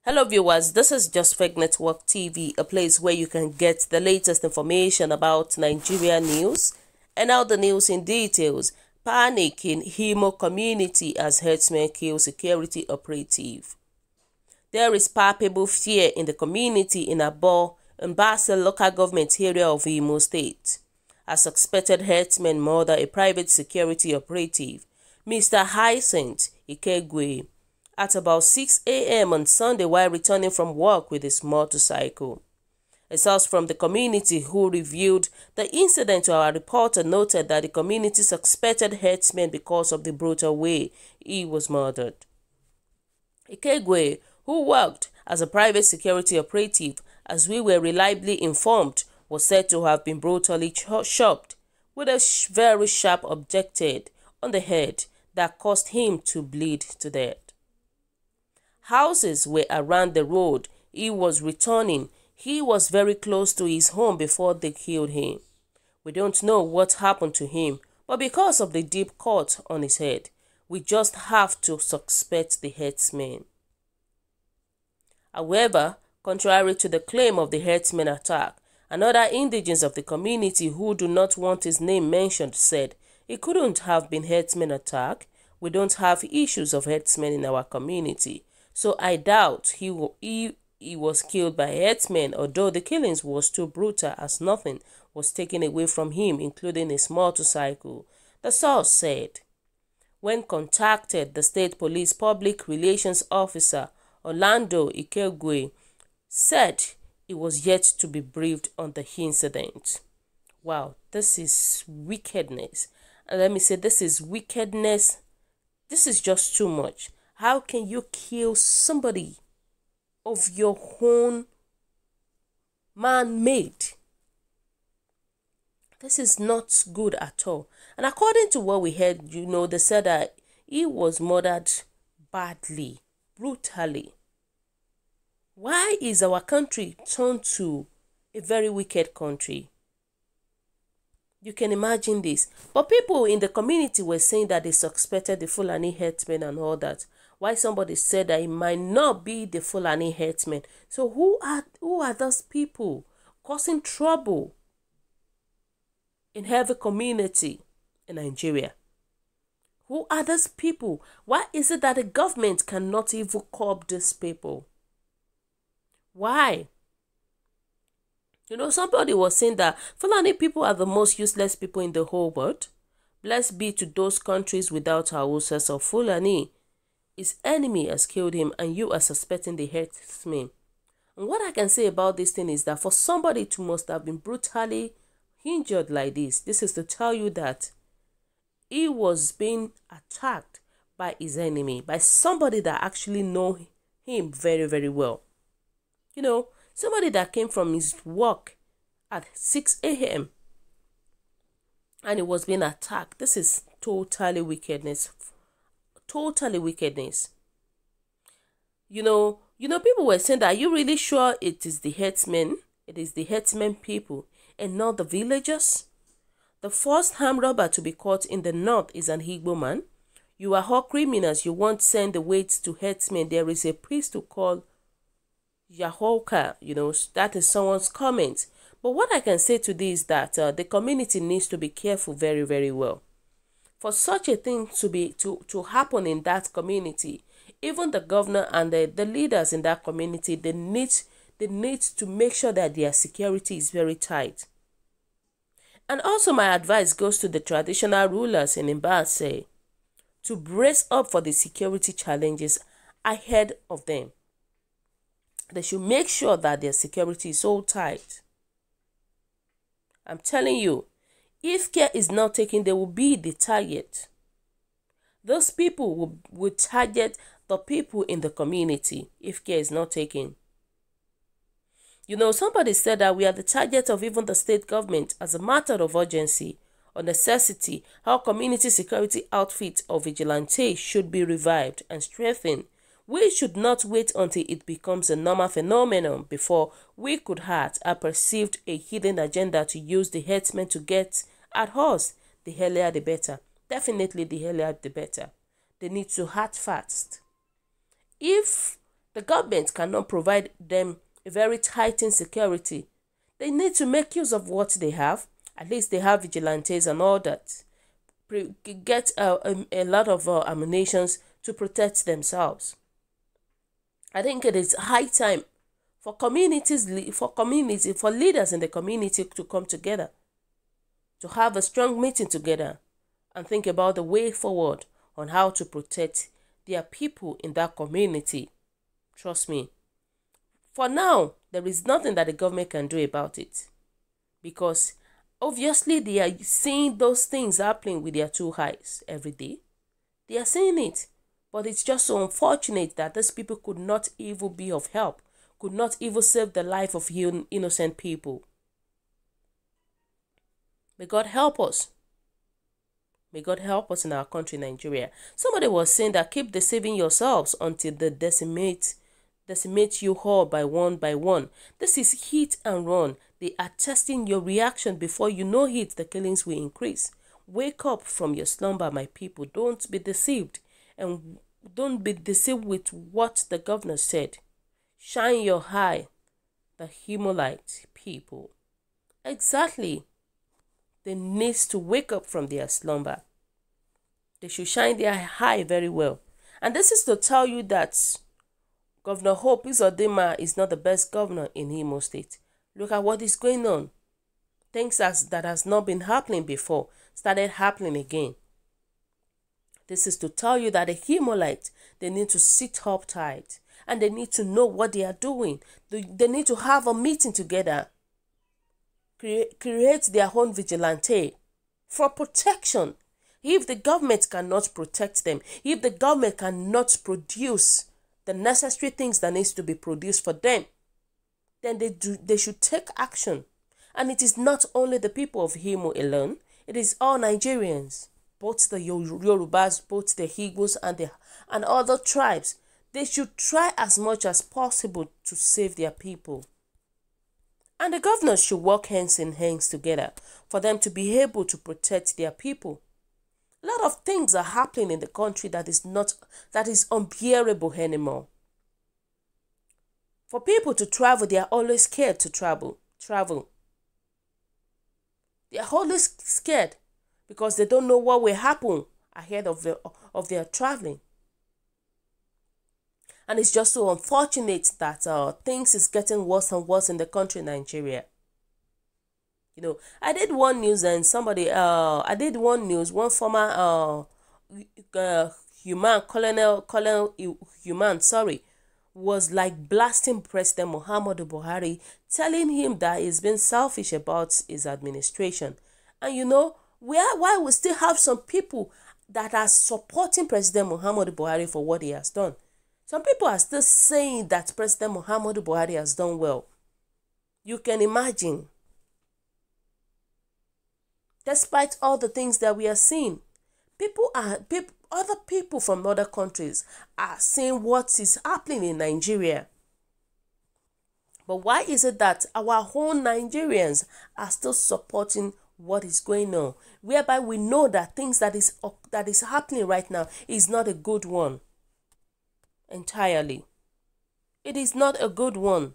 Hello viewers, this is Just Fake Network TV, a place where you can get the latest information about Nigeria news and all the news in details. Panic in Imo community as herdsmen kill security operative. There is palpable fear in the community in Abo and Basel local government area of Imo State, as suspected herdsmen murder a private security operative, Mr. Hyacinth Ikegwe, at about 6 a.m. on Sunday while returning from work with his motorcycle. A source from the community who reviewed the incident to our reporter noted that the community suspected herdsmen because of the brutal way he was murdered. Ikegwe, who worked as a private security operative, as we were reliably informed, was said to have been brutally shot with a very sharp object on the head that caused him to bleed to death. Houses were around the road he was returning. He was very close to his home before they killed him. We don't know what happened to him, but because of the deep cut on his head, we just have to suspect the herdsman. However, contrary to the claim of the herdsman attack, another indigent of the community who do not want his name mentioned said it couldn't have been herdsman attack. We don't have issues of herdsmen in our community. So I doubt he was killed by herdsmen, although the killings was too brutal as nothing was taken away from him, including his motorcycle, the source said. When contacted, the state police public relations officer Orlando Ikegwe said he was yet to be briefed on the incident. Wow, this is wickedness. And let me say, this is wickedness. This is just too much. How can you kill somebody of your own man-made? This is not good at all. And according to what we heard, they said that he was murdered badly, brutally. Why is our country turned to a very wicked country? You can imagine this. But people in the community were saying that they suspected the Fulani herdsmen and all that. Why somebody said that it might not be the Fulani herdsmen. So who are those people causing trouble in every community in Nigeria? Who are those people? Why is it that the government cannot even curb these people? Why? Somebody was saying that Fulani people are the most useless people in the whole world. Blessed be to those countries without Hausas or Fulani. His enemy has killed him and you are suspecting the herdsman. And what I can say about this thing is that for somebody to must have been brutally injured like this is to tell you that he was being attacked by his enemy, by somebody that actually know him very, very well. Somebody that came from his work at 6 a.m. and he was being attacked. This is totally wickedness. Totally wickedness. People were saying that, are you really sure it is the herdsmen? It is the herdsmen people and not the villagers? The first armed robber to be caught in the north is an Igbo man. You are all criminals. You won't send the weight to herdsmen. There is a priest to call Yahoka. That is someone's comment. But what I can say to this is that the community needs to be careful very, very well. For such a thing to happen in that community, even the governor and the leaders in that community, they need to make sure that their security is very tight. And also my advice goes to the traditional rulers in Mbase to brace up for the security challenges ahead of them. They should make sure that their security is so tight. I'm telling you, if care is not taken, they will be the target. Those people will target the people in the community if care is not taken. Somebody said that we are the target of even the state government as a matter of urgency or necessity. How community security outfits or vigilantes should be revived and strengthened. We should not wait until it becomes a normal phenomenon before we could have perceived a hidden agenda to use the herdsmen to get at us. The earlier the better. Definitely the earlier the better. They need to act fast. If The government cannot provide them a very tightened security. They need to make use of what they have. At least they have vigilantes and all that. Get a lot of ammunition to protect themselves. I think it is high time for leaders in the community to come together, to have a strong meeting together and think about the way forward on how to protect their people in that community. Trust me. For now, there is nothing that the government can do about it, because obviously they are seeing those things happening with their two eyes every day. They are seeing it, but it's just so unfortunate that these people could not even be of help, could not even save the life of innocent people. May God help us. May God help us in our country, Nigeria. Somebody was saying that keep deceiving yourselves until they decimate you all by one by one. This is hit and run. They are testing your reaction. Before you know it, the killings will increase. Wake up from your slumber, my people. Don't be deceived. And don't be deceived with what the governor said. Shine your eye, the Himalite people. Exactly. They need to wake up from their slumber. They should shine their eye very well. And this is to tell you that Governor Hápp Uzodinma is not the best governor in Imo State. Look at what is going on. Things that has not been happening before started happening again. This is to tell you that the Himalites, they need to sit up tight and they need to know what they are doing. They need to have a meeting together. Create their own vigilante for protection. If the government cannot protect them, if the government cannot produce the necessary things that needs to be produced for them, then they should take action. And it is not only the people of Imo alone, it is all Nigerians, both the Yorubas, both the Igbos and other tribes. They should try as much as possible to save their people. And the governors should work hands in hands together for them to be able to protect their people. A lot of things are happening in the country that is unbearable anymore. For people to travel, they are always scared to travel. They are always scared because they don't know what will happen ahead of their traveling. And it's just so unfortunate that things is getting worse and worse in the country, Nigeria. You know, I did one news and one former Colonel Human, was like blasting President Muhammadu Buhari, telling him that he's been selfish about his administration. And you know, why we still have some people that are supporting President Muhammadu Buhari for what he has done. Some people are still saying that President Muhammadu Buhari has done well. You can imagine. Despite all the things that we are seeing, other people from other countries are seeing what is happening in Nigeria. But why is it that our own Nigerians are still supporting what is going on, whereby we know that things that is happening right now is not a good one? Entirely. It is not a good one.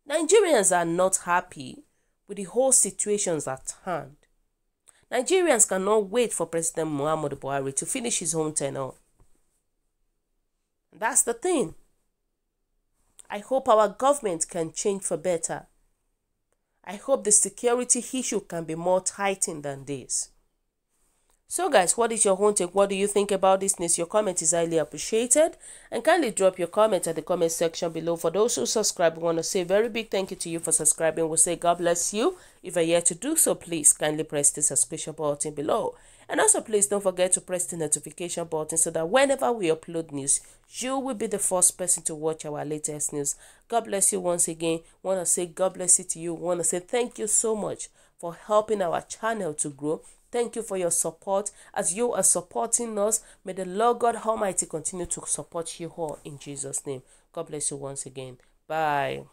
Nigerians are not happy with the whole situations at hand. Nigerians cannot wait for President Muhammadu Buhari to finish his own tenure. That's the thing. I hope our government can change for better. I hope the security issue can be more tightened than this. So guys, what is your own take? What do you think about this news? Your comment is highly appreciated. And kindly drop your comment at the comment section below. For those who subscribe, we want to say a very big thank you to you for subscribing. We'll say God bless you. If you're yet to do so, please kindly press the subscription button below. And also please don't forget to press the notification button so that whenever we upload news, you will be the first person to watch our latest news. God bless you once again. Want to say God bless you to you. Want to say thank you so much for helping our channel to grow. Thank you for your support. As you are supporting us, may the Lord God Almighty continue to support you all in Jesus' name. God bless you once again. Bye.